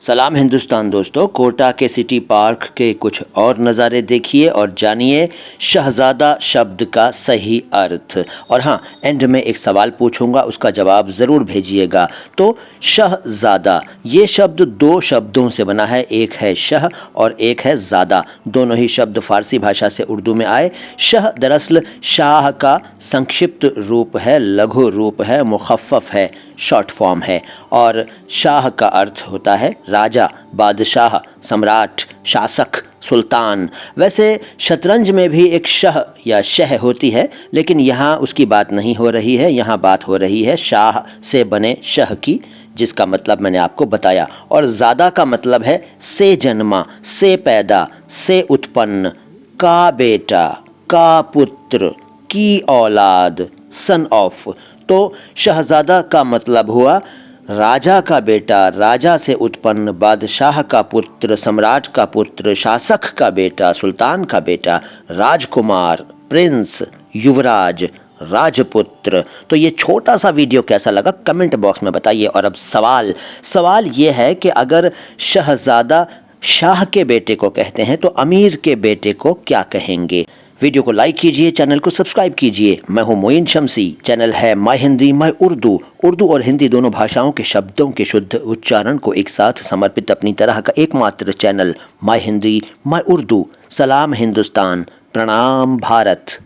सलाम हिंदुस्तान दोस्तों, कोटा के सिटी पार्क के कुछ और नज़ारे देखिए और जानिए शहज़ादा शब्द का सही अर्थ। और हाँ, एंड में एक सवाल पूछूंगा, उसका जवाब ज़रूर भेजिएगा। तो शहज़ादा ये शब्द दो शब्दों से बना है, एक है शह और एक है ज़ादा। दोनों ही शब्द फ़ारसी भाषा से उर्दू में आए। शह दरअसल शाह का संक्षिप्त रूप है, लघु रूप है, मुखफ़्फ़ है, शॉर्ट फॉर्म है। और शाह का अर्थ होता है राजा, बादशाह, सम्राट, शासक, सुल्तान। वैसे शतरंज में भी एक शह या शह होती है, लेकिन यहाँ उसकी बात नहीं हो रही है। यहाँ बात हो रही है शाह से बने शह की, जिसका मतलब मैंने आपको बताया। और ज़्यादा का मतलब है से जन्मा, से पैदा, से उत्पन्न, का बेटा, का पुत्र, की औलाद, सन ऑफ। तो शहज़ादा का मतलब हुआ राजा का बेटा, राजा से उत्पन्न, बादशाह का पुत्र, सम्राट का पुत्र, शासक का बेटा, सुल्तान का बेटा, राजकुमार, प्रिंस, युवराज, राजपुत्र। तो ये छोटा सा वीडियो कैसा लगा कमेंट बॉक्स में बताइए। और अब सवाल ये है कि अगर शहज़ादा शाह के बेटे को कहते हैं तो अमीर के बेटे को क्या कहेंगे। वीडियो को लाइक कीजिए, चैनल को सब्सक्राइब कीजिए। मैं हूं मोइन शम्सी, चैनल है माय हिंदी माय उर्दू। उर्दू और हिंदी दोनों भाषाओं के शब्दों के शुद्ध उच्चारण को एक साथ समर्पित अपनी तरह का एकमात्र channel my Hindi my Urdu. सलाम हिंदुस्तान, प्रणाम भारत।